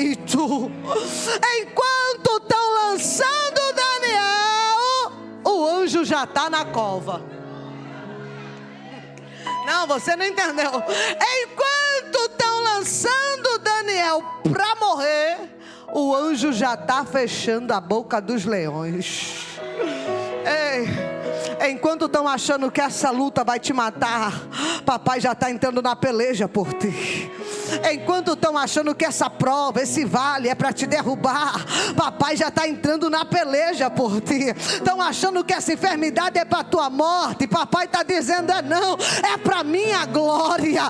feito. Enquanto estão lançando Daniel, o anjo já está na cova. Não, você não entendeu. Enquanto estão lançando Daniel para morrer, o anjo já está fechando a boca dos leões. Ei, enquanto estão achando que essa luta vai te matar, papai já está entrando na peleja por ti. Enquanto estão achando que essa prova, esse vale é para te derrubar, papai já está entrando na peleja por ti. Estão achando que essa enfermidade é para tua morte, papai está dizendo não, é para minha glória.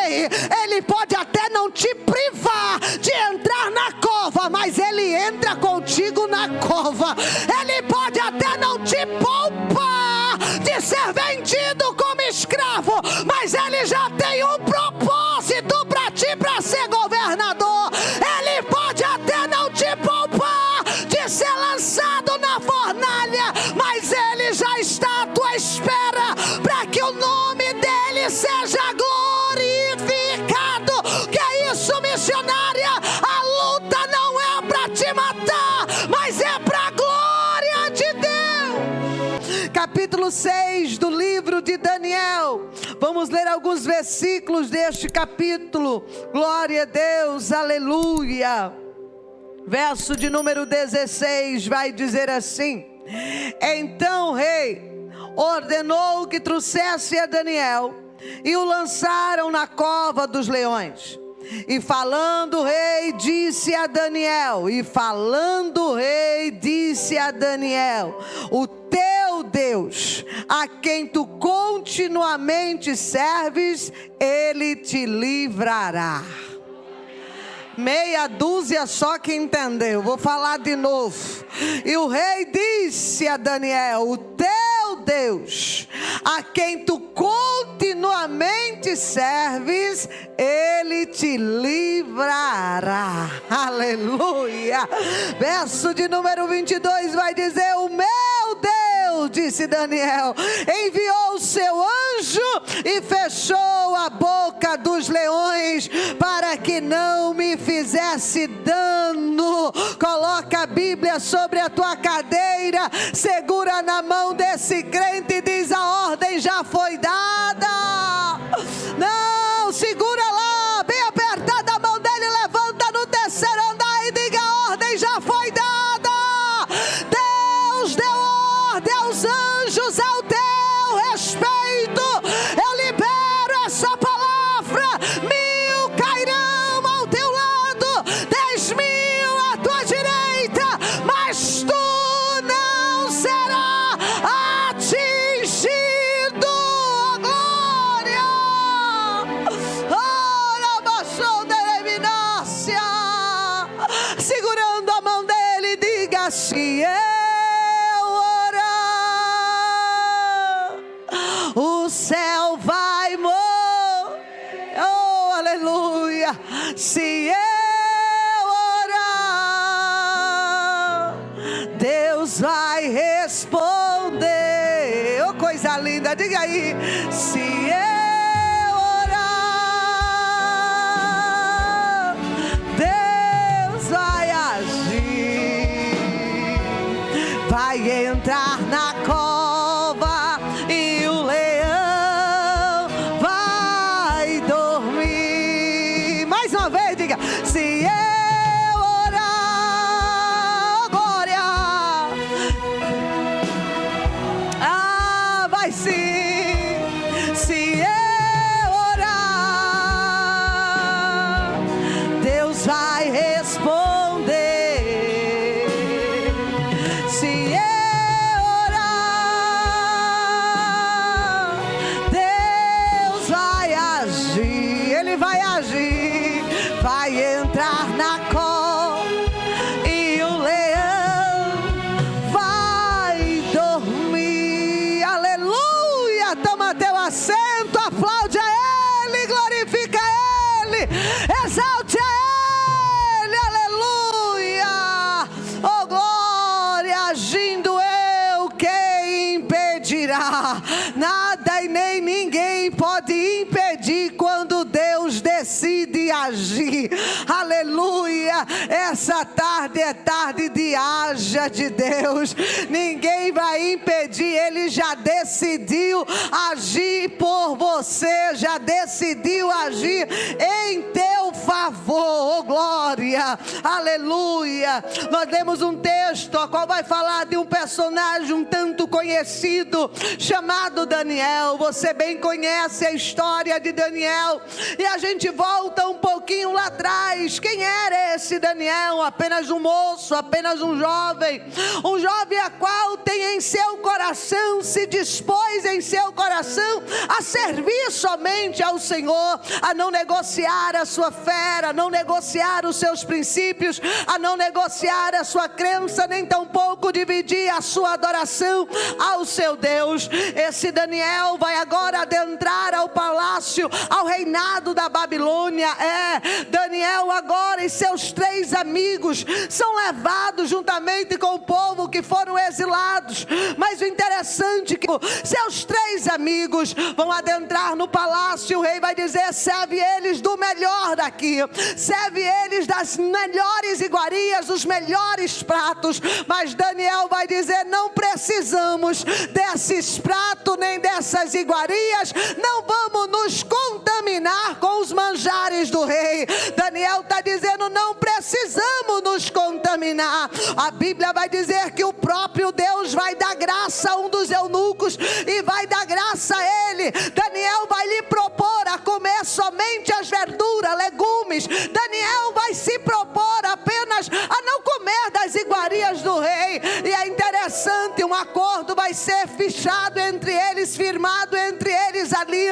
Ei, ele pode até não te privar de entrar na cova, mas ele entra contigo na cova. Ele pode até não te poupar de ser vendido como escravo, mas ele já tem um propósito para ti, para ser governador. Ele pode até não te poupar de ser lançado na fornalha, mas ele já está à tua espera para que o nome dele seja glorificado. Que é isso, missionária? A luta não é para te matar, mas é para a glória de Deus. Capítulo 6 do livro de Daniel. Vamos ler alguns versículos deste capítulo. Glória a Deus, aleluia. Verso de número 16 vai dizer assim: então o rei ordenou que trouxesse a Daniel e o lançaram na cova dos leões. E falando o rei disse a Daniel, o teu Deus, a quem tu continuamente serves, ele te livrará. Meia dúzia só que entendeu, vou falar de novo. E o rei disse a Daniel, o teu Deus, a quem tu continuamente serves, ele te livrará. Aleluia. Verso de número 22 vai dizer: o meu Deus, disse Daniel, enviou o seu anjo e fechou a boca dos leões para que não me fizesse dano. Coloca a Bíblia sobre a tua cadeira, segura na mão desse crente e diz: a ordem já foi dada. Não, segura lá, bem apertada a mão dele, levanta no terceiro andar e diga: a ordem já foi dada. Deus deu ordem aos anjos ao teu respeito. Eu libero essa palavra: 1000 cairão ao teu lado, 10.000 à tua direita, mas tu não serás atingido. Glória! Ora, baixou derevinácia. Segurando a mão dele, diga: se eu orar, o céu vai morrer. Oh, aleluia! Se eu orar, Deus vai responder. Oh, coisa linda, diga aí: se eu orar, Deus vai agir, vai entrar na cova e o leão vai dormir. Mais uma vez, diga: se eu orar, oh, glória, vai sim. Se eu orar, Deus vai responder. Se eu orar, Deus vai agir. Ele vai agir, vai entrar na cova e o leão vai dormir. Aleluia. Toma teu assento, aplaude a ele, glorifica a ele, exalte a ele. Aleluia. Oh, glória. Agindo eu, quem impedirá? Nada e nem ninguém pode impedir quando Deus decide de agir. Aleluia. Essa tarde é tarde de haja de Deus. Ninguém vai impedir. Ele já decidiu agir por você, já decidiu agir em teu favor. Oh, glória. Aleluia. Nós lemos um texto a qual vai falar de um personagem um tanto conhecido chamado Daniel. Você bem conhece a história de Daniel, e a gente volta um pouquinho lá atrás. Quem era esse Daniel? Apenas um moço, apenas um jovem a qual tem em seu coração, se dispôs em seu coração a servir somente ao Senhor, a não negociar a sua fé, a não negociar os seus princípios, a não negociar a sua crença, nem tampouco dividir a sua adoração ao seu Deus. Esse Daniel vai agora adentrar ao palácio, ao reinado da Babilônia. Daniel agora e seus 3 amigos são levados juntamente com o povo que foram exilados. Mas o interessante é que seus 3 amigos vão adentrar no palácio. O rei vai dizer: serve eles do melhor daqui, serve eles das melhores iguarias, dos melhores pratos. Mas Daniel vai dizer: não precisamos desses pratos nem dessas iguarias, não vamos nos contaminar com os manjares do rei. Daniel está dizendo: não precisamos nos contaminar. A Bíblia vai dizer que o próprio Deus vai dar graça a um dos eunucos e vai dar graça a ele. Daniel vai lhe propor a comer somente as verduras, legumes. Daniel vai se propor apenas a não comer das iguarias do rei. E é interessante, um acordo vai ser fechado entre eles, firmado entre eles ali.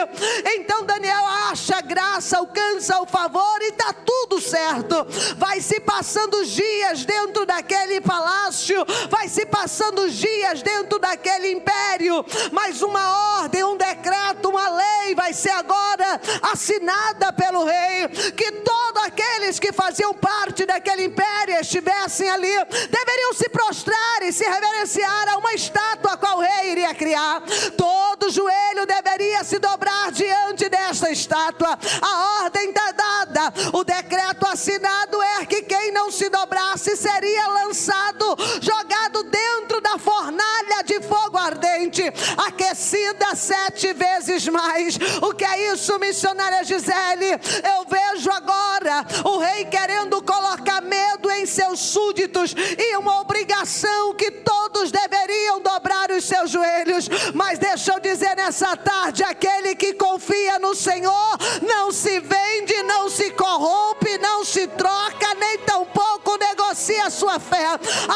Então Daniel acha graça, alcança o favor e está tudo certo. Vai se passando os dias dentro daquele palácio, vai se passando os dias dentro daquele império. Mas uma ordem, um decreto, uma lei vai ser agora assinada pelo rei, que todos aqueles que faziam parte daquele império estivessem ali, deveriam se prostrar e se reverenciar a uma estátua a qual o rei iria criar. Todo joelho deveria se dobrar diante desta estátua. A ordem está dada, o decreto assinado é que quem não se dobrasse seria lançado, jogado dentro da fornalha de fogo ardente, aquecida 7 vezes mais. O que é isso, missionária Gisele? Eu vejo agora o rei querendo colocar medo em seus súditos e uma obrigação que todos deveriam dobrar os seus joelhos. Mas deixa eu dizer nessa tarde: aquele que confia no Senhor não se vende, não se corrompe, não se troca, nem tampouco negocia a sua fé.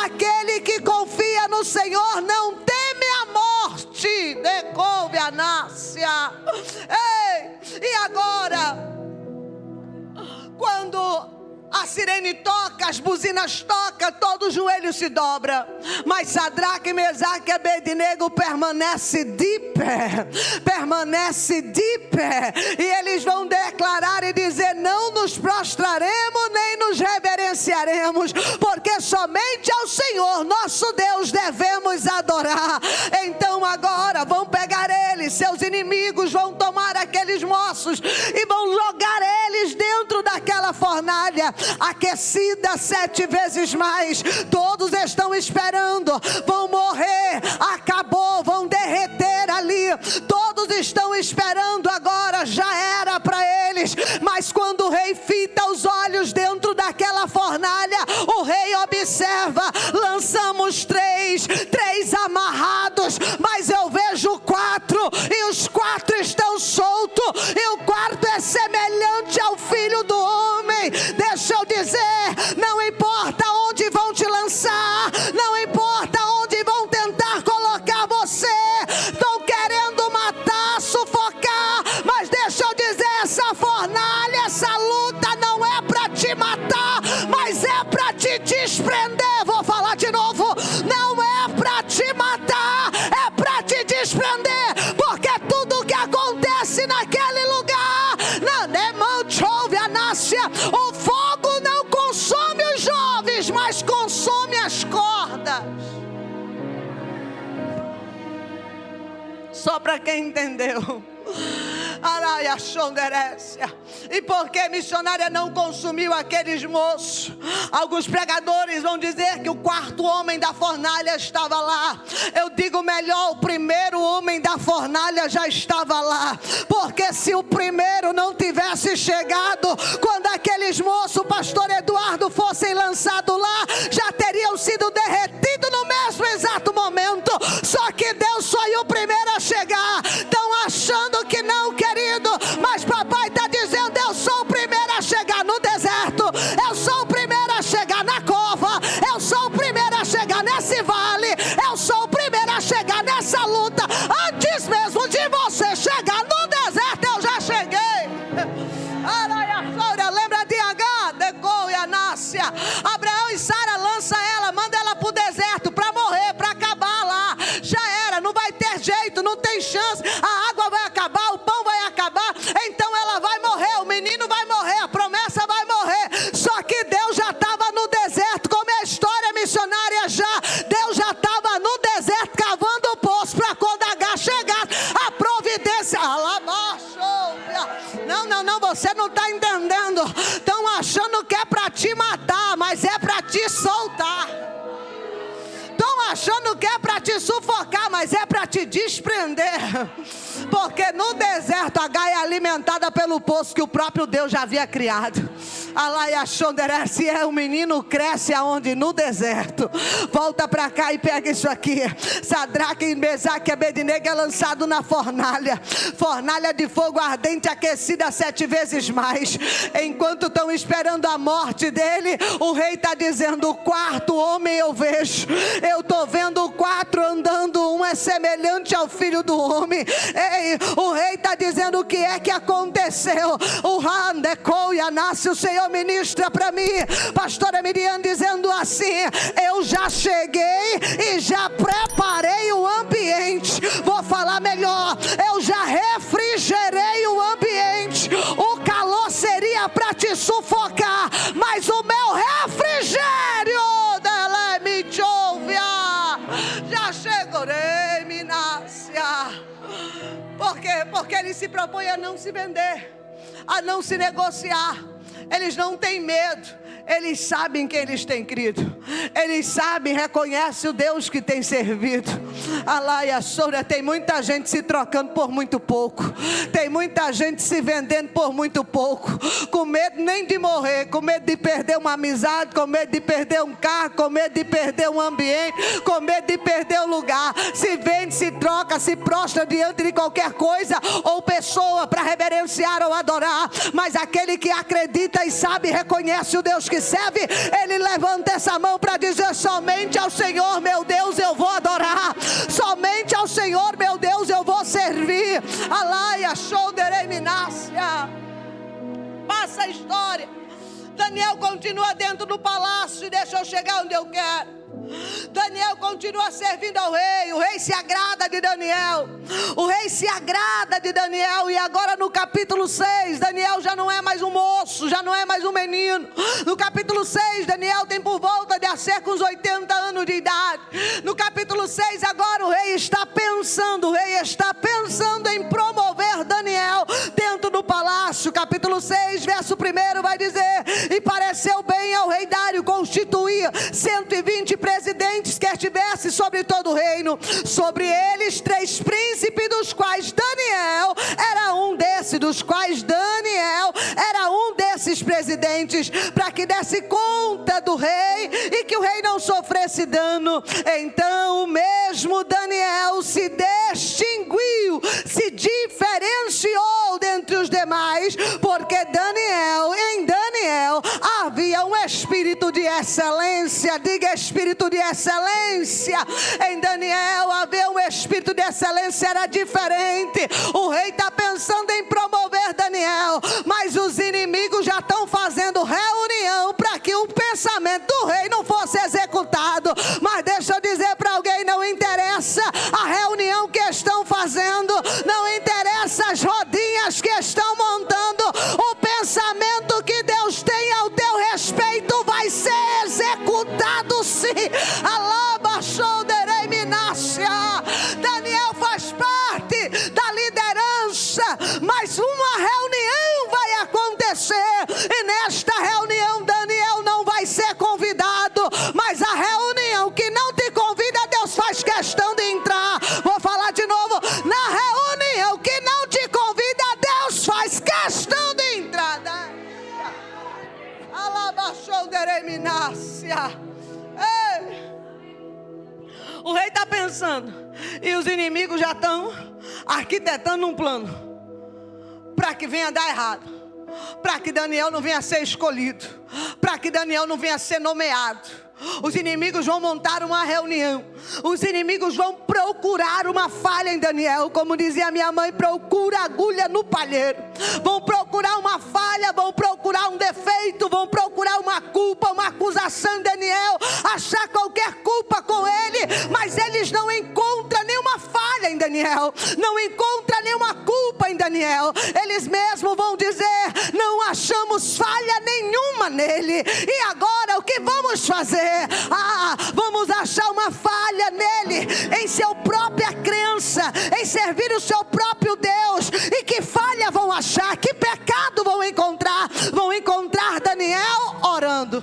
Aquele que confia no Senhor não teme a morte. Decouve a nácia. Ei, e agora, quando a sirene toca, as buzinas tocam, todo o joelho se dobra. Mas Sadraque, Mesaque e Abednego permanece de pé. Permanece de pé. E eles vão declarar e dizer: não nos prostraremos nem nos reverenciaremos, porque somente ao Senhor nosso Deus devemos adorar. Então agora vão pegar eles, seus inimigos vão tomar aqueles moços e vão jogar eles dentro daquela fornalha, aquecida 7 vezes mais. Todos estão esperando, vão morrer, acabou, vão derreter ali. Todos estão esperando agora, já era para eles. Mas quando o rei fita os olhos dentro daquela fornalha, o rei observa: lançamos 3 amarrados, mas eu vejo 4 e os 4 estão soltos, e o 4 é semelhante ao Filho do Homem. Deixa eu dizer, não importa onde vão te lançar, não importa onde vão tentar colocar você, estão querendo matar, sufocar, mas deixa eu dizer, essa fornalha, essa luta não é para te matar, mas é para te desprender. Vou falar de novo: não é para te matar, é para te desprender, porque tudo que acontece naquele lugar, o fogo não consome os jovens, mas consome as cordas. Só para quem entendeu. E porque missionária não consumiu aqueles moços, alguns pregadores vão dizer que o quarto homem da fornalha estava lá. Eu digo melhor, o primeiro homem da fornalha já estava lá. Porque se o primeiro não tivesse chegado, quando aqueles moços, o pastor Eduardo, fossem lançados lá, já teriam sido derretidos no mesmo exato momento. Só que Deus foi o primeiro a chegar. Estão achando que não, querido, mas papai está dizendo: eu sou o primeiro a chegar no deserto, eu sou o primeiro a chegar na cova, eu sou o primeiro a chegar nesse vale, eu sou o primeiro a chegar nessa luta. Antes mesmo de você chegar no deserto, eu já cheguei. Lembra de Agar, Decou e Anácia? Abraão e Sara, lança ela, manda ela para o deserto para morrer, para acabar lá. Já era, não vai ter jeito, não tem chance. A água vai acabar, o pão vai acabar, então ela vai morrer, o menino vai morrer, a promessa vai morrer. Só que Deus já estava no deserto, como é a história missionária já. Deus já estava no deserto cavando o poço para quando Agar chegar, a providência. Não, você não está entendendo. Estão achando que é para te matar, mas é para te soltar. Estão achando que é para te sufocar, mas é para te desprender. Porque no deserto Agar é alimentada pelo poço que o próprio Deus já havia criado. Se é um menino, cresce aonde? No deserto. Volta para cá e pega isso aqui. Sadraque, Mesaque e Abednego é lançado na fornalha. Fornalha de fogo ardente, aquecida 7 vezes mais. Enquanto estão esperando a morte dele, o rei está dizendo: o quarto homem eu vejo. Eu estou vendo 4 andando, um é semelhante ao filho do homem. Ei, o rei está dizendo: o que é que aconteceu? O Handecou e Anácia, o Senhor ministra para mim, pastora Miriam, dizendo assim: eu já cheguei e já preparei o ambiente. Vou falar melhor, eu já refrigerei o ambiente. O calor seria para te sufocar, mas o meu refrigério dela me chovia. Já chegorei, Minácia. Por quê? Porque ele se propõe a não se vender, a não se negociar. Eles não têm medo, eles sabem que eles têm crido, eles sabem, reconhecem o Deus que tem servido. Alaia Soura, tem muita gente se trocando por muito pouco, tem muita gente se vendendo por muito pouco, com medo nem de morrer, com medo de perder uma amizade, com medo de perder um carro, com medo de perder um ambiente, com medo de perder o lugar. Se vende, se troca, se prostra diante de qualquer coisa ou pessoa para reverenciar ou adorar. Mas aquele que acredita e sabe, reconhece o Deus que serve, ele levanta essa mão para dizer: somente ao Senhor meu Deus eu vou adorar, somente ao Senhor meu Deus eu vou servir. Alaia Shouderei Minácia. Passa a história. Daniel continua dentro do palácio, e deixa eu chegar onde eu quero. Daniel continua servindo ao rei. O rei se agrada de Daniel. O rei se agrada de Daniel. E agora no capítulo 6, Daniel já não é mais um moço, já não é mais um menino. No capítulo 6, Daniel tem por volta de cerca uns 80 anos de idade. No capítulo 6 agora o rei está pensando em promover Daniel dentro do palácio. Capítulo 6, verso 1 vai dizer: e pareceu bem ao rei Dário constituir 120 presidentes que estivesse sobre todo o reino, sobre eles 3 príncipes, dos quais Daniel era um desses presidentes, para que desse conta do rei e que o rei não sofresse dano. Então o mesmo Daniel se distinguiu, se diferenciou dentre os demais, porque em Daniel havia um espírito de excelência. Diga: espírito de excelência. Em Daniel havia um espírito de excelência, era diferente. O rei está pensando em promover Daniel, mas os inimigos já estão fazendo reunião para que o pensamento do rei não fosse executado. Mas deixa eu dizer para alguém: não interessa a reunião que estão fazendo, não interessa as rodinhas que estão montando, o pensamento que Deus tem ao teu respeito vai ser executado sim. Alaba Shouderei Minácia. Daniel faz parte da liderança, mas uma reunião vai acontecer você. E nesta reunião, Daniel não vai ser convidado, mas a reunião que não te convida, Deus faz questão de entrar. Vou falar de novo. Na reunião que não te convida, Deus faz questão de entrar. O rei está pensando, e os inimigos já estão arquitetando um plano para que venha dar errado, para que Daniel não venha ser escolhido, para que Daniel não venha ser nomeado. Os inimigos vão montar uma reunião. Os inimigos vão procurar uma falha em Daniel. Como dizia minha mãe, procura agulha no palheiro. Vão procurar uma falha, vão procurar um defeito, vão procurar uma culpa, uma acusação em Daniel, achar qualquer culpa com ele, mas eles não encontram nenhuma falha em Daniel, não encontram nenhuma culpa em Daniel. Eles mesmos vão dizer, não achamos falha nenhuma nele. E agora o que vamos fazer? Vamos achar uma falha nele, em sua própria crença, em servir o seu próprio Deus. E que falha vão achar? Que pecado vão encontrar? Vão encontrar Daniel orando.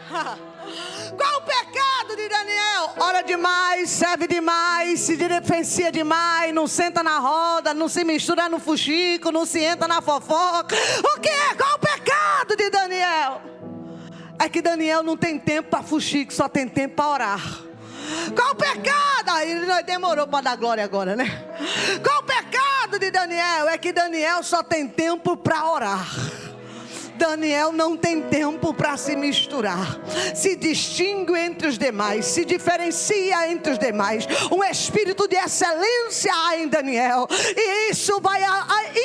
Qual o pecado de Daniel? Ora demais, serve demais, se diferencia demais, não senta na roda, não se mistura no fuxico, não se entra na fofoca. O que é? Qual o pecado de Daniel? É que Daniel não tem tempo para fuxico, só tem tempo para orar. Qual o pecado? Aí demorou para dar glória agora, né? Qual o pecado de Daniel? É que Daniel só tem tempo para orar. Daniel não tem tempo para se misturar. Se distingue entre os demais, se diferencia entre os demais. Um espírito de excelência há em Daniel, e isso vai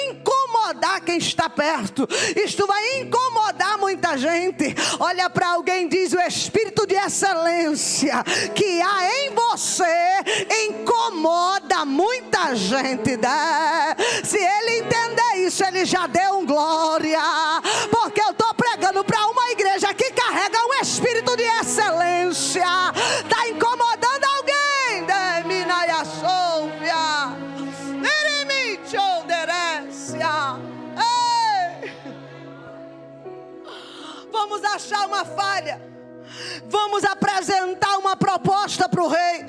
incomodar quem está perto. Isto vai incomodar muita gente. Olha para alguém e diz: o espírito de excelência que há em você incomoda muita gente, né? Se ele entender isso, ele já deu um glória. Porque eu estou pregando para uma igreja que carrega um espírito de excelência. Está incomodando alguém? Vamos achar uma falha. Vamos apresentar uma proposta para o rei.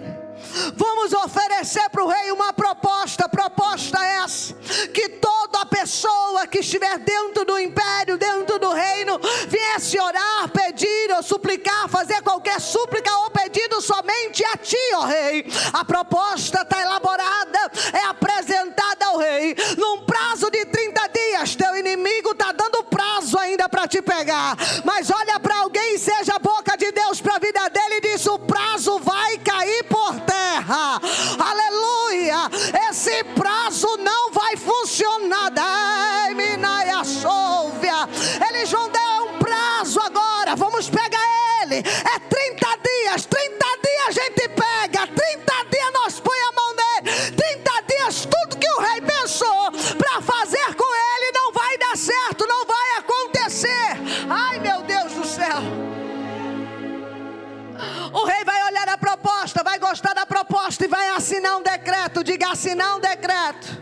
Vamos oferecer para o rei uma proposta. Proposta essa: que toda pessoa que estiver dentro do império, dentro do reino, viesse orar, pedir ou suplicar, fazer qualquer súplica ou pedido somente a ti, ó rei. A proposta está elaborada, é apresentada ao rei num prazo de 30 dias. Teu inimigo está dando prazo ainda para te pegar, mas olha para alguém e seja a boca de Deus para a vida dele e diz: o prazo vai cair por terra. Aleluia. Esse prazo não vai funcionar. Eles vão dar um prazo agora. Vamos pegar ele. É 30 dias. 30 dias a gente pega. 30 dias nós põe a mão nele. 30 dias tudo que o rei pensou para fazer com ele não vai dar certo, não vai acontecer. Ai, meu Deus do céu. O rei vai olhar a proposta, vai gostar da proposta e vai assinar um decreto. Diga: assinar um decreto.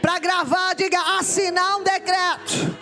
Para gravar, diga: assinar um decreto.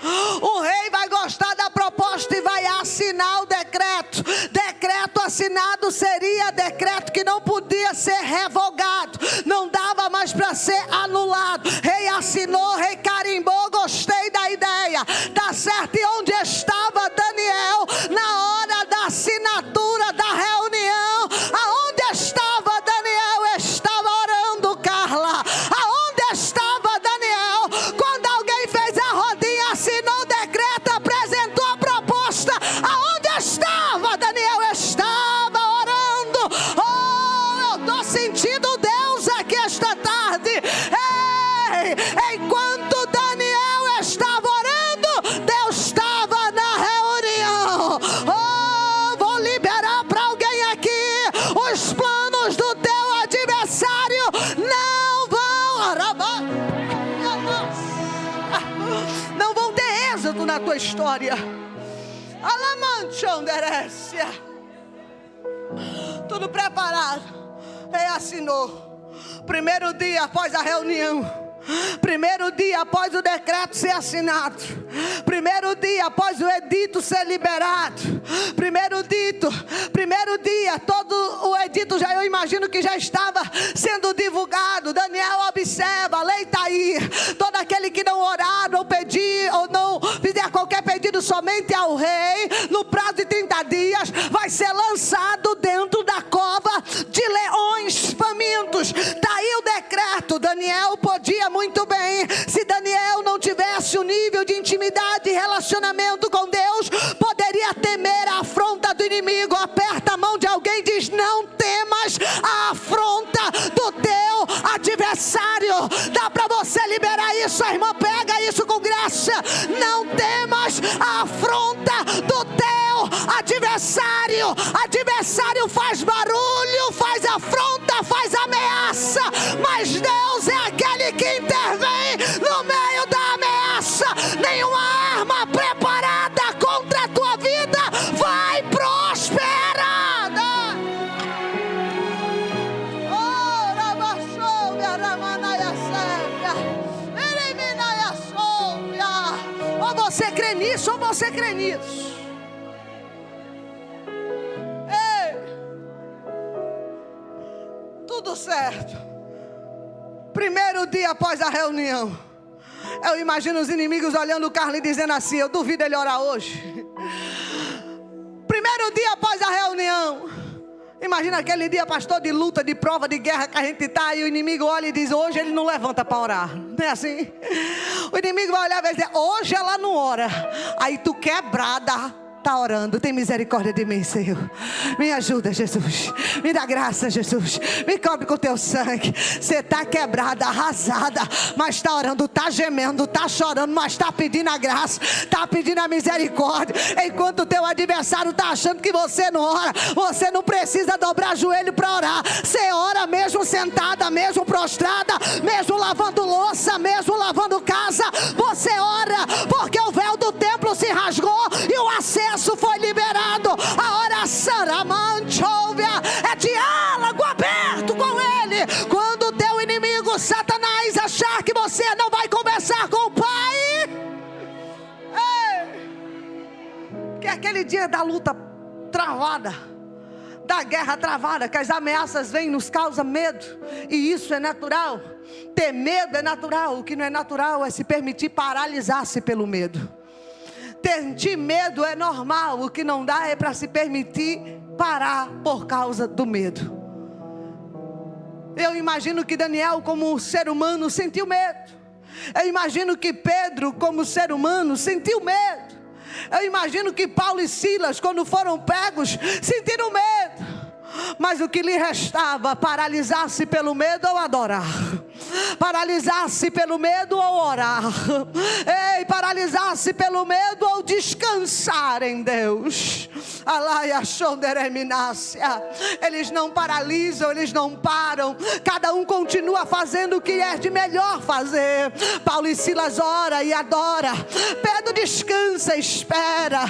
O rei vai gostar da proposta e vai assinar o decreto. Decreto assinado seria decreto que não podia ser revogado, não dava mais para ser anulado. Rei assinou, rei carimbou. Gostei da ideia. Tá certo. E onde estava Daniel na hora da assinatura da reunião? Aonde estava Daniel? Estava orando, Carla. Aonde estava Daniel? Quando alguém fez a rodinha, assinou o decreto, apresentou a proposta, aonde estava Daniel? Estava orando. Oh, eu estou sentindo Deus aqui esta tarde. Ei, enquanto Daniel estava orando, Deus estava na reunião. Oh, vou liberar para alguém aqui: os planos do teu adversário não vão ter êxito na tua história. Alamanchonderécia. Tudo preparado. Rei assinou. Primeiro dia após a reunião, Primeiro dia após o decreto ser assinado. Primeiro dia após o edito ser liberado. Primeiro dia, todo o edito eu imagino que já estava sendo divulgado. Daniel observa, a lei está aí. Todo aquele que não orar, ou pedir, ou não fizer qualquer pedido somente ao rei, no prazo de 30 dias, vai ser lançado dentro da cova de leões famintos. Está aí o decreto. Daniel podia muito bem, se Daniel não tivesse o nível de intimidade e relacionamento com Deus, poderia temer a afronta do inimigo. Aperta a mão de alguém e diz: não temas a afronta do teu adversário. Dá para você liberar isso, irmã? Pega isso com graça. Não temas a afronta do teu adversário. Adversário faz barulho, faz afronta, faz ameaça, mas Deus é aquele que intervém no meio da ameaça. Nenhuma arma preparada contra a tua vida vai prosperar. Ou você crê nisso, ou você crê nisso. Ei, tudo certo. Primeiro dia após a reunião, eu imagino os inimigos olhando o Carlos e dizendo assim: eu duvido ele orar hoje. Primeiro dia após a reunião, imagina aquele dia, pastor, de luta, de prova, de guerra que a gente está, e o inimigo olha e diz: hoje ele não levanta para orar. Não é assim? O inimigo vai olhar e vai dizer: hoje ela não ora. Aí tu quebrada está orando: tem misericórdia de mim, Senhor. Me ajuda, Jesus. Me dá graça, Jesus. Me cobre com teu sangue. Você está quebrada, arrasada, mas está orando, está gemendo, está chorando, mas está pedindo a graça, está pedindo a misericórdia. Enquanto o teu adversário está achando que você não ora, você não precisa dobrar joelho para orar. Você ora mesmo sentada, mesmo prostrada, mesmo lavando louça, mesmo lavando casa. Você ora porque o véu do templo se rasgou e o acesso foi liberado. A oração é diálogo aberto com ele. Quando o teu inimigo Satanás achar que você não vai conversar com o Pai, que é aquele dia da luta travada, da guerra travada, que as ameaças vêm, nos causa medo, e isso é natural. Ter medo é natural. O que não é natural é se permitir paralisar-se pelo medo. Ter medo é normal. O que não dá é para se permitir parar por causa do medo. Eu imagino que Daniel, como ser humano, sentiu medo. Eu imagino que Pedro, como ser humano, sentiu medo. Eu imagino que Paulo e Silas, quando foram pegos, sentiram medo. Mas o que lhe restava? Paralisar-se pelo medo ou adorar? Paralisar-se pelo medo ou orar? Ei, paralisar-se pelo medo ou descansar em Deus? Eles não paralisam, eles não param. Cada um continua fazendo o que é de melhor fazer. Paulo e Silas ora e adora. Pedro descansa, espera.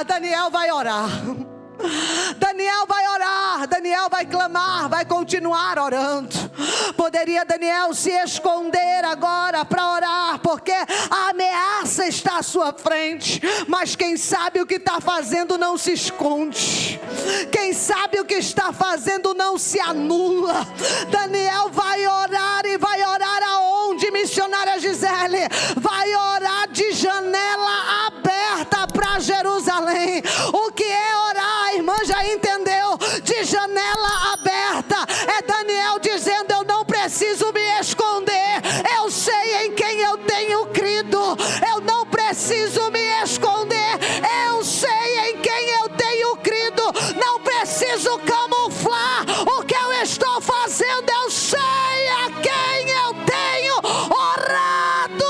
Daniel vai orar. Daniel vai orar, Daniel vai clamar, vai continuar orando. Poderia Daniel se esconder agora para orar, porque a ameaça está à sua frente. Mas quem sabe o que está fazendo não se esconde. Quem sabe o que está fazendo não se anula. Daniel vai orar, e vai orar aonde, missionária Gisele? Vai orar de janela aberta para Jerusalém. O que é orar? A irmã já entendeu. De janela aberta é Daniel dizendo: eu não preciso me esconder, eu sei em quem eu tenho crido. Eu não preciso me esconder, eu sei em quem eu tenho crido. Não preciso camuflar o que eu estou fazendo, eu sei a quem eu tenho orado.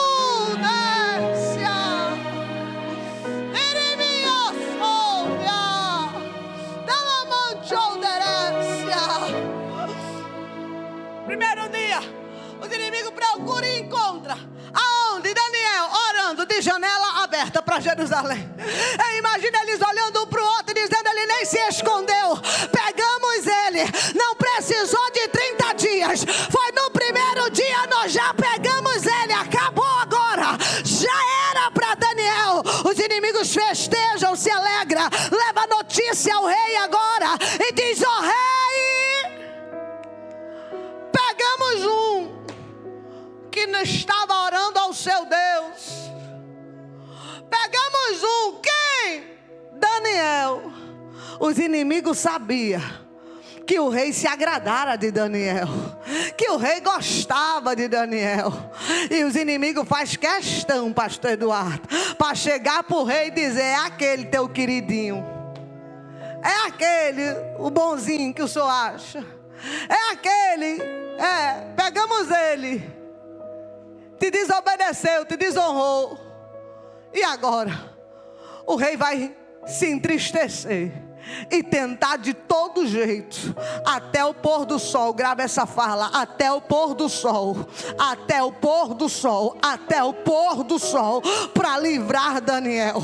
Primeiro dia, os inimigos procuram e encontram. Aonde? Daniel orando de janela aberta para Jerusalém. Imagina eles olhando um para o outro e dizendo: ele nem se escondeu. Pegamos ele. Não precisou de 30 dias. Foi no primeiro dia, nós já pegamos Já era para Daniel. Os inimigos festejam, se alegram, leva a notícia ao rei agora e diz: ó rei, pegamos um que não estava orando ao seu Deus. Pegamos um, quem? Daniel. Os inimigos sabiam que o rei se agradara de Daniel, que o rei gostava de Daniel. E os inimigos fazem questão, pastor Eduardo, para chegar para o rei e dizer: é aquele teu queridinho, é aquele, o bonzinho que o senhor acha, é aquele, pegamos ele, te desobedeceu, te desonrou. E agora o rei vai se entristecer e tentar de todo jeito, até o pôr do sol. Grava essa fala: até o pôr do sol, até o pôr do sol, até o pôr do sol, para livrar Daniel.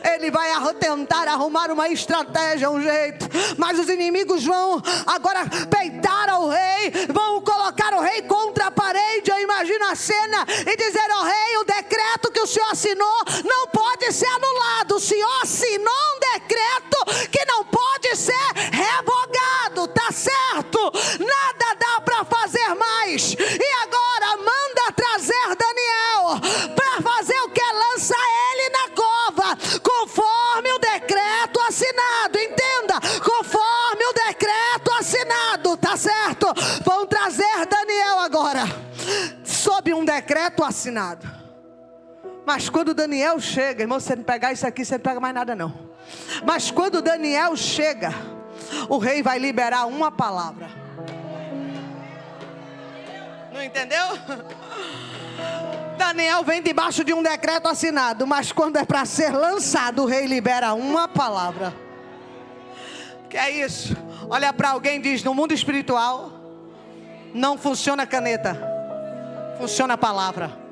Ele vai tentar arrumar uma estratégia, um jeito, mas os inimigos vão agora peitar ao rei, vão colocar o rei contra a parede. Eu imagino a cena e dizer: ó rei, o decreto que o senhor assinou não pode ser anulado. O senhor assinou um decreto que não pode ser revogado, tá certo? Nada dá para fazer mais. E agora manda trazer Daniel para fazer o que? Lança ele na cova, conforme o decreto assinado. Entenda, conforme o decreto assinado, tá certo? Vão trazer Daniel agora, sob um decreto assinado. Mas quando Daniel chega, irmão, se você não pegar isso aqui, você não pega mais nada não. Mas quando Daniel chega, o rei vai liberar uma palavra. Não entendeu? Daniel vem debaixo de um decreto assinado, mas quando é para ser lançado, o rei libera uma palavra. Que é isso? Olha para alguém e diz: no mundo espiritual não funciona caneta, funciona a palavra.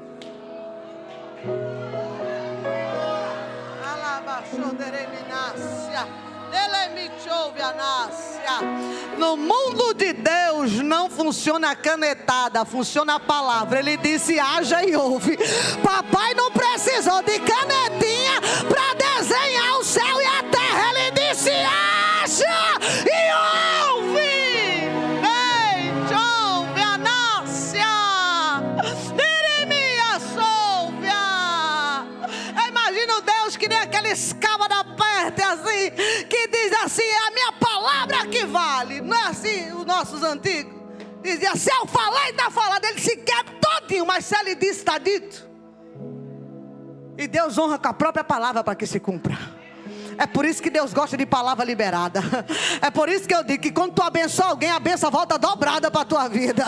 No mundo de Deus não funciona a canetada, funciona a palavra. Ele disse: haja e ouve. Papai não precisou de canetinha para desenhar o céu e a terra. Ele disse: haja e ouve. Que nem aqueles cabas da peste assim, que diz assim: é a minha palavra que vale. Não é assim os nossos antigos? Dizia: se eu falar, está falado. Ele se quebra todinho, mas se ele disse, está dito. E Deus honra com a própria palavra para que se cumpra. É por isso que Deus gosta de palavra liberada. É por isso que eu digo que quando tu abençoa alguém, a bênção volta dobrada para a tua vida.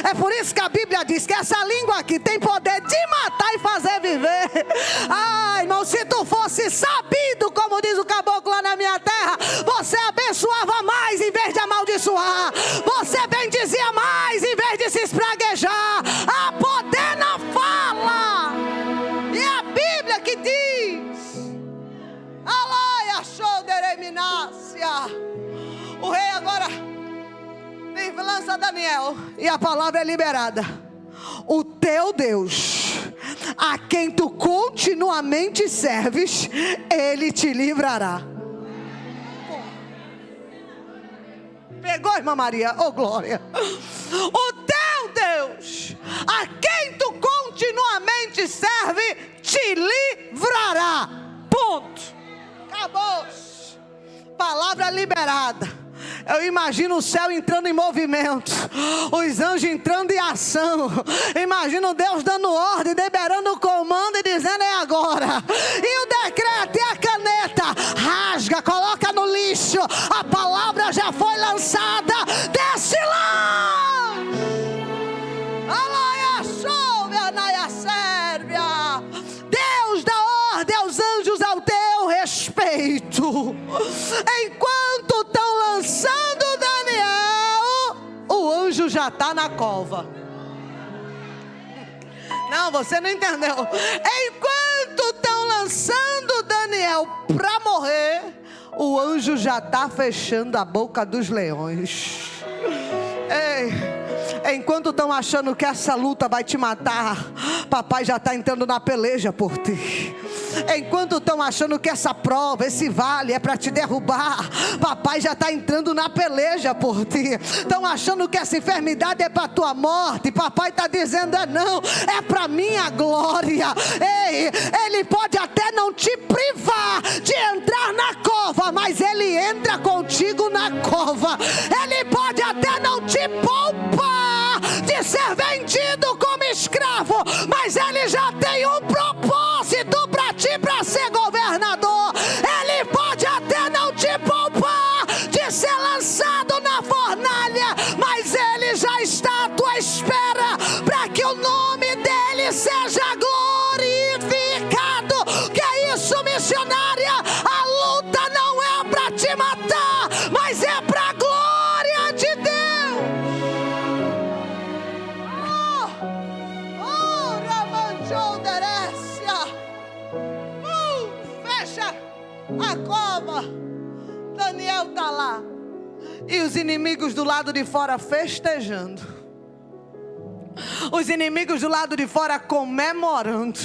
É por isso que a Bíblia diz que essa língua aqui tem poder de matar e fazer viver. Ai, irmão, se tu fosse sabido, como diz o caboclo lá na minha terra, você abençoava mais em vez de amaldiçoar. Você bendizia mais em vez de se espraguejar. Há poder na fala. E é a Bíblia que diz: o rei agora lança Daniel e a palavra é liberada. O teu Deus, a quem tu continuamente serves, ele te livrará. Pegou, irmã Maria? Oh glória. O teu Deus, a quem tu continuamente serve, te livrará. Ponto. Acabou. Palavra liberada. Eu imagino o céu entrando em movimento, os anjos entrando em ação. Imagino Deus dando ordem, liberando o comando e dizendo: é agora. E o decreto e a caneta, rasga, coloca no lixo. A palavra já foi lançada. Desce lá. Deus dá ordem aos anjos ao teu respeito. Enquanto estão lançando Daniel, o anjo já está na cova. Não, você não entendeu. Enquanto estão lançando Daniel para morrer, o anjo já está fechando a boca dos leões. Ei, Enquanto estão achando que essa luta vai te matar, papai já está entrando na peleja por ti. Enquanto estão achando que essa prova, esse vale é para te derrubar, papai já está entrando na peleja por ti. Estão achando que essa enfermidade é para tua morte, papai está dizendo: não, é para minha glória. Ei, ele pode até não te privar de entrar na cova, mas ele entra contigo na cova. Ele pode até não te poupar de ser vendido como escravo, mas ele já tem um propósito para ti, para ser governador. Ele pode até não te poupar de ser lançado na fornalha, mas ele já está à tua espera para que o nome dele seja glorificado. Que é isso, missionária? A luta não é para te matar, mas é para a glória de Deus. Fecha a cova. Daniel está lá, e os inimigos do lado de fora festejando, os inimigos do lado de fora comemorando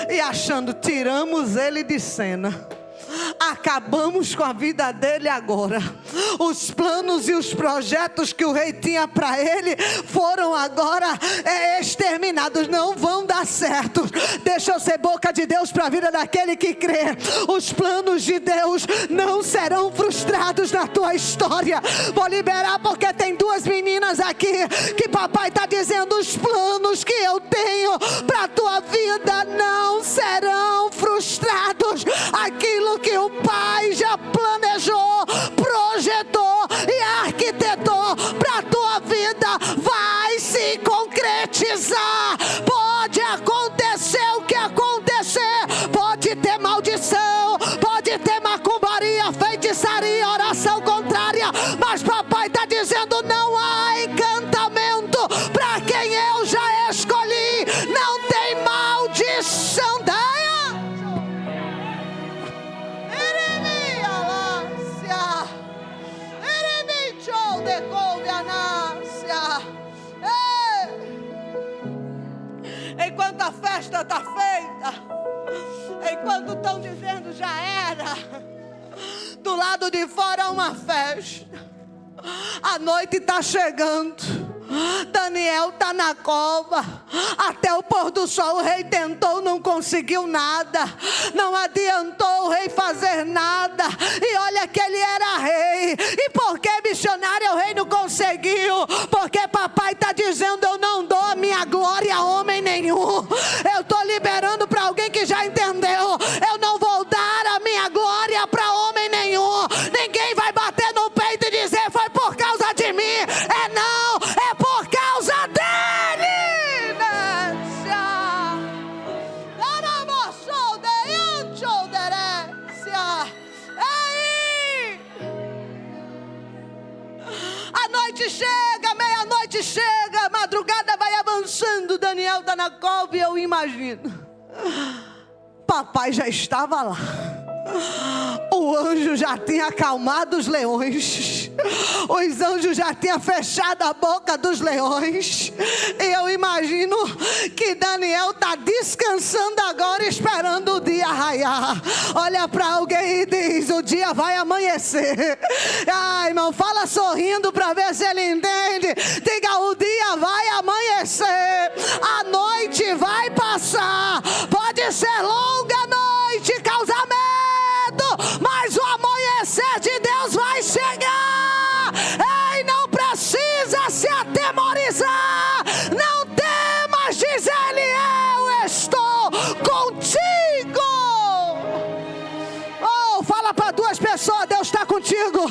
e achando: tiramos ele de cena, acabamos com a vida dele agora. Os planos e os projetos que o rei tinha para ele foram agora exterminados, não vão dar certo. Deixa eu ser boca de Deus para a vida daquele que crê. Os planos de Deus não serão frustrados na tua história. Vou liberar, porque tem duas meninas aqui que papai está dizendo: os planos que eu tenho para a tua vida não serão frustrados. Aquilo que o Pai já planejou, projetou e arquitetou para a tua vida vai se concretizar. Pode acontecer o que acontecer, pode ter maldição, pode ter macumbaria, feitiçaria, oração contrária, mas papai está dizendo: não há encantamento para quem eu já escolhi, não tem maldição. Enquanto a festa está feita, enquanto estão dizendo já era, do lado de fora uma festa, a noite está chegando. Daniel está na cova, até o pôr do sol. O rei tentou, não conseguiu nada, não adiantou o rei fazer nada. E olha que ele era rei. E por que, missionária, o rei não conseguiu? Porque papai está dizendo: eu não dou a minha glória a homem nenhum. Eu estou liberando para alguém que já entendeu: eu não vou dar a minha glória para homem nenhum. Ninguém vai bater no peito e dizer: foi por causa de mim. Não, é por causa dele. A noite chega, meia-noite chega, a madrugada vai avançando. Daniel está na cova e eu imagino, papai já estava lá. O anjo já tinha acalmado os leões, os anjos já tinham fechado a boca dos leões. E eu imagino que Daniel está descansando agora, esperando o dia raiar. Olha para alguém e diz: o dia vai amanhecer. Ah, irmão, fala sorrindo para ver se ele entende. Diga: o dia vai amanhecer, a noite vai passar. Pode ser longa a noite, causar medo, mas o amanhecer de Deus vai chegar. Ei, não precisa se atemorizar. Não temas, diz ele: eu estou contigo. Oh, fala para duas pessoas: Deus está contigo.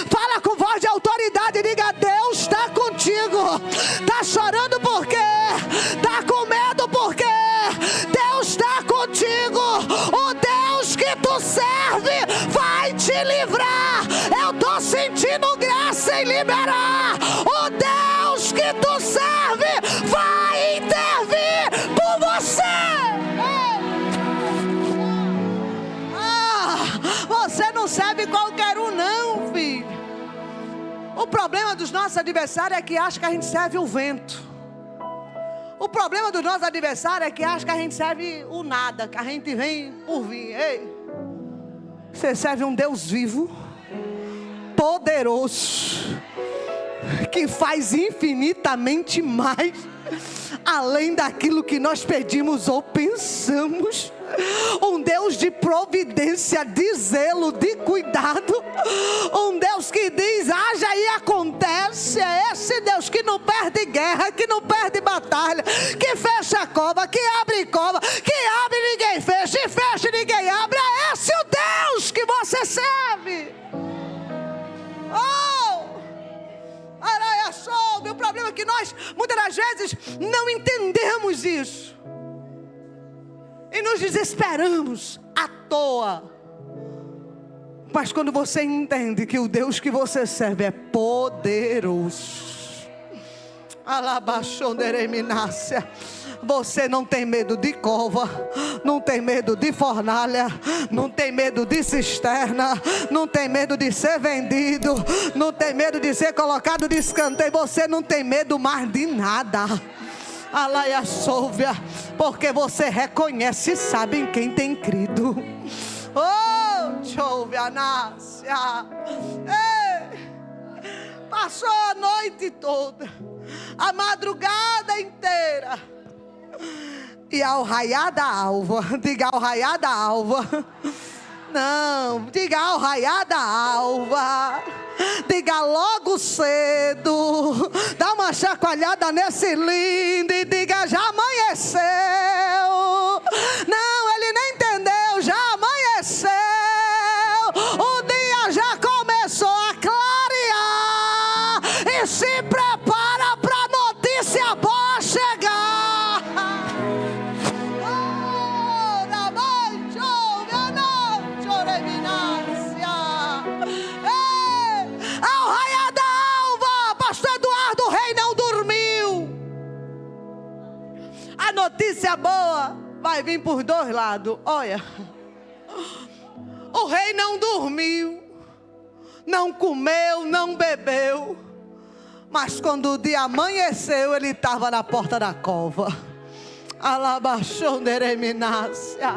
Fala com voz de autoridade e diga: Deus está contigo. Está chorando por quê? Está com medo por quê? Deus está contigo. O Deus que tu serve vai te livrar. Eu estou sentindo graça em liberar. O Deus que tu serve vai intervir por você. Você não serve qualquer um não, filho. O problema dos nossos adversários é que acham que a gente serve o vento. O problema dos nossos adversários é que acham que a gente serve o nada, que a gente vem por vir. Ei, você serve um Deus vivo, poderoso, que faz infinitamente mais, além daquilo que nós pedimos ou pensamos. Um Deus de providência, de zelo, de cuidado. Um Deus que diz, haja e acontece. É esse Deus que não perde guerra, que não perde batalha, que fecha a cova, que abre cova, que abre e ninguém fecha, e fecha e ninguém abre. É esse o Deus que você serve. O problema é que nós, muitas das vezes, não entendemos isso. E nos desesperamos à toa. Mas quando você entende que o Deus que você serve é poderoso, alabaxondereminácia, você não tem medo de cova, não tem medo de fornalha, não tem medo de cisterna, não tem medo de ser vendido, não tem medo de ser colocado de escanteio. Você não tem medo mais de nada. Alaia Sólvia, porque você reconhece e sabe em quem tem crido. Oh, Sólvia Nácia. Passou a noite toda, a madrugada inteira, e ao raiar da alva, diga ao raiar da alva. Não, diga ao raiar da alva. Diga logo cedo. Dá uma chacoalhada nesse lindo e diga, já amanheceu. Não, ele nem entendeu, já amanheceu. O dia já começou a clarear. E se prepara para a notícia boa chegar. Notícia boa vai vir por dois lados. Olha, o rei não dormiu, não comeu, não bebeu, mas quando o dia amanheceu, ele estava na porta da cova. Alabaxondereminácia.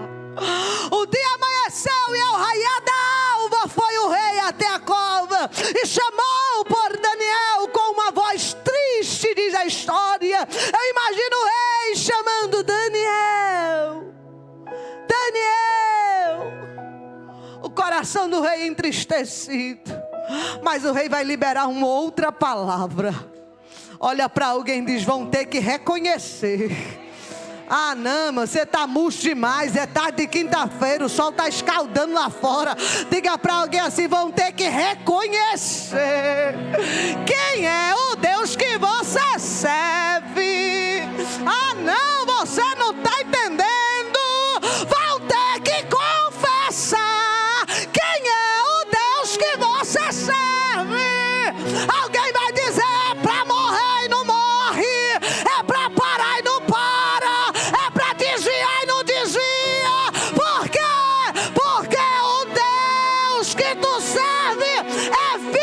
O dia amanheceu e ao raiar da alva foi o rei até a cova e chamou por Daniel com uma voz triste, diz a história. Eu imagino o rei chamando Daniel. Daniel. O coração do rei entristecido, mas o rei vai liberar uma outra palavra. Olha para alguém e diz, vão ter que reconhecer. Ah não, você está murcho demais, é tarde de quinta-feira, o sol está escaldando lá fora. Diga para alguém assim, vão ter que reconhecer quem é o Deus que você serve. Ah não, você não está entendendo. Vão ter que confessar quem é o Deus que você serve. Alguém vai dizer, é para morrer e não morre, é para parar e não para, desviar e não desvia. Por quê? Porque o Deus que tu serve é vivo.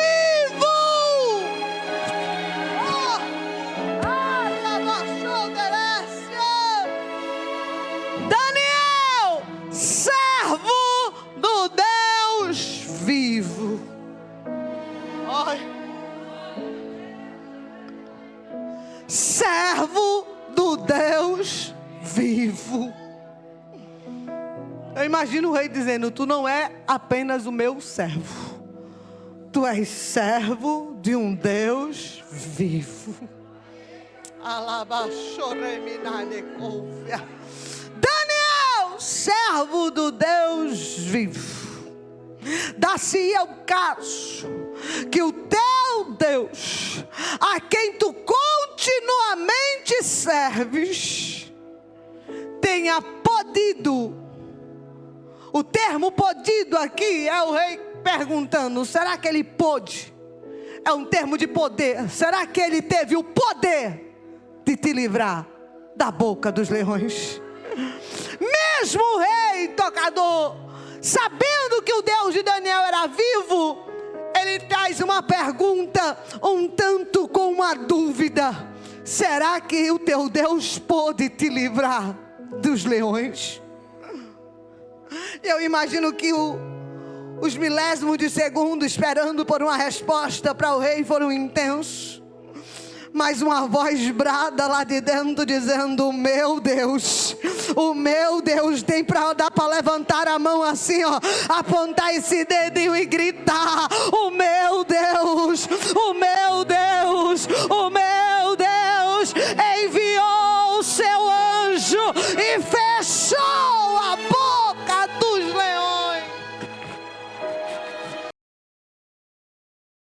Daniel, servo do Deus vivo. Servo do Deus vivo. Eu imagino o rei dizendo, tu não é apenas o meu servo, tu és servo de um Deus vivo. Daniel, servo do Deus vivo. Dá-se é o caso que o teu Deus, a quem tu continuamente serves, tenha podido. O termo podido aqui é o rei perguntando, será que ele pôde? É um termo de poder. Será que ele teve o poder de te livrar da boca dos leões? Mesmo o rei tocador, sabendo que o Deus de Daniel era vivo, ele ele traz uma pergunta, um tanto com uma dúvida: será que o teu Deus pôde te livrar dos leões? Eu imagino que os milésimos de segundo esperando por uma resposta para o rei foram intensos. Mas uma voz brada lá de dentro dizendo: o meu Deus tem para dar para levantar a mão assim, ó, apontar esse dedinho e gritar: o meu Deus, o meu Deus, o meu Deus enviou o seu anjo e fechou